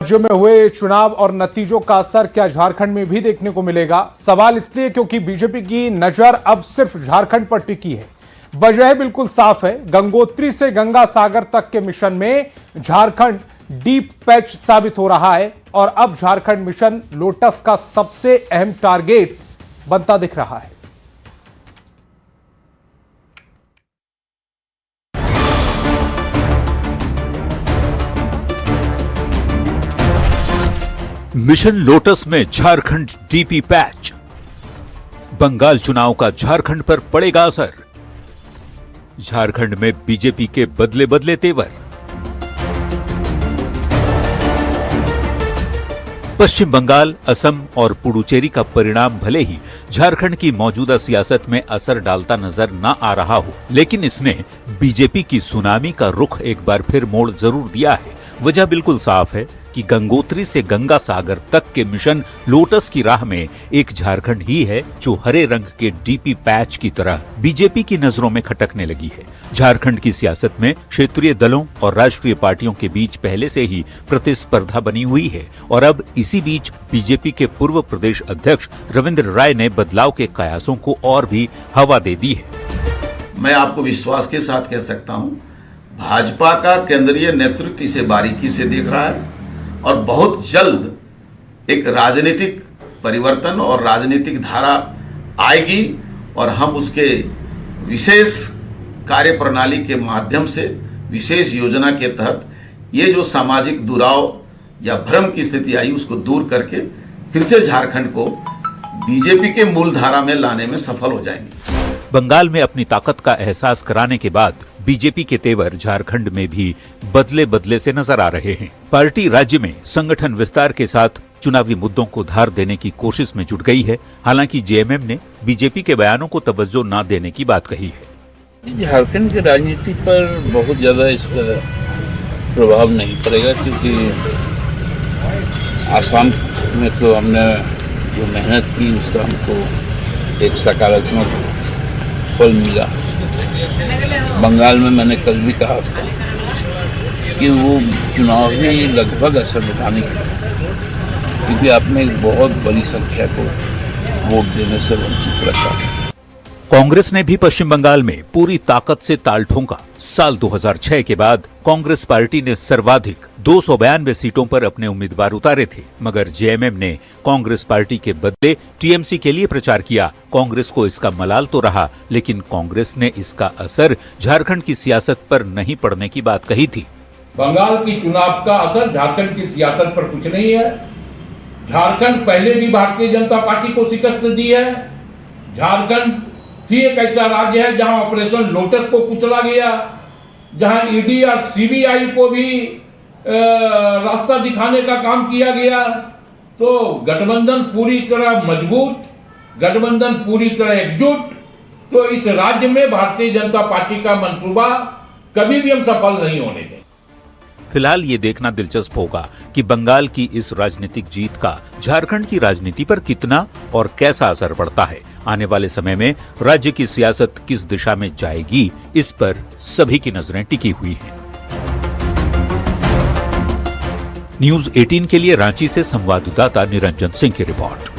राज्यों में हुए चुनाव और नतीजों का असर क्या झारखंड में भी देखने को मिलेगा? सवाल इसलिए क्योंकि बीजेपी की नजर अब सिर्फ झारखंड पर टिकी है। वजह बिल्कुल साफ है, गंगोत्री से गंगा सागर तक के मिशन में झारखंड डीप पैच साबित हो रहा है और अब झारखंड मिशन लोटस का सबसे अहम टारगेट बनता दिख रहा है। मिशन लोटस में झारखंड डीपी पैच। बंगाल चुनाव का झारखंड पर पड़ेगा असर। झारखंड में बीजेपी के बदले बदले तेवर। पश्चिम बंगाल, असम और पुडुचेरी का परिणाम भले ही झारखंड की मौजूदा सियासत में असर डालता नजर न आ रहा हो, लेकिन इसने बीजेपी की सुनामी का रुख एक बार फिर मोड़ जरूर दिया है। वजह बिल्कुल साफ है कि गंगोत्री से गंगा सागर तक के मिशन लोटस की राह में एक झारखंड ही है जो हरे रंग के डीपी पैच की तरह बीजेपी की नजरों में खटकने लगी है। झारखंड की सियासत में क्षेत्रीय दलों और राष्ट्रीय पार्टियों के बीच पहले से ही प्रतिस्पर्धा बनी हुई है और अब इसी बीच बीजेपी के पूर्व प्रदेश अध्यक्ष रविंद्र राय ने बदलाव के कयासों को और भी हवा दे दी है। मैं आपको विश्वास के साथ कह सकता हूं, भाजपा का केंद्रीय नेतृत्व इसे बारीकी से देख रहा है और बहुत जल्द एक राजनीतिक परिवर्तन और राजनीतिक धारा आएगी और हम उसके विशेष कार्य प्रणाली के माध्यम से, विशेष योजना के तहत ये जो सामाजिक दुराव या भ्रम की स्थिति आई उसको दूर करके फिर से झारखंड को बीजेपी के मूल धारा में लाने में सफल हो जाएंगे। बंगाल में अपनी ताकत का एहसास कराने के बाद बीजेपी के तेवर झारखंड में भी बदले बदले से नजर आ रहे हैं। पार्टी राज्य में संगठन विस्तार के साथ चुनावी मुद्दों को धार देने की कोशिश में जुट गई है। हालांकि जेएमएम ने बीजेपी के बयानों को तवज्जो न देने की बात कही है। झारखंड की राजनीति पर बहुत ज्यादा इसका प्रभाव नहीं पड़ेगा, क्योंकि आसाम में तो हमने जो मेहनत की उसका हमको एक सकारात्मक फल मिला। बंगाल में मैंने कल भी कहा था कि वो चुनाव ही लगभग असंवैधानिक है, क्योंकि आपने एक बहुत बड़ी संख्या को वोट देने से वंचित रखा। कांग्रेस ने भी पश्चिम बंगाल में पूरी ताकत से ताल ठोंका। साल 2006 के बाद कांग्रेस पार्टी ने सर्वाधिक 292 सीटों पर अपने उम्मीदवार उतारे थे, मगर जेएमएम ने कांग्रेस पार्टी के बदले टीएमसी के लिए प्रचार किया। कांग्रेस को इसका मलाल तो रहा, लेकिन कांग्रेस ने इसका असर झारखंड की सियासत पर नहीं पड़ने की बात कही थी। बंगाल की चुनाव का असर झारखंड की सियासत पर कुछ नहीं है। झारखंड पहले भी भारतीय जनता पार्टी को शिकस्त दी है। झारखंड ही एक ऐसा राज्य है जहां ऑपरेशन लोटस को कुचला गया, जहां ईडी और सीबीआई को भी रास्ता दिखाने का काम किया गया। तो गठबंधन पूरी तरह मजबूत, गठबंधन पूरी तरह एकजुट, तो इस राज्य में भारतीय जनता पार्टी का मंसूबा कभी भी हम सफल नहीं होने देंगे। फिलहाल ये देखना दिलचस्प होगा कि बंगाल की इस राजनीतिक जीत का झारखंड की राजनीति पर कितना और कैसा असर पड़ता है। आने वाले समय में राज्य की सियासत किस दिशा में जाएगी, इस पर सभी की नजरें टिकी हुई हैं। न्यूज़ 18 के लिए रांची से संवाददाता निरंजन सिंह की रिपोर्ट।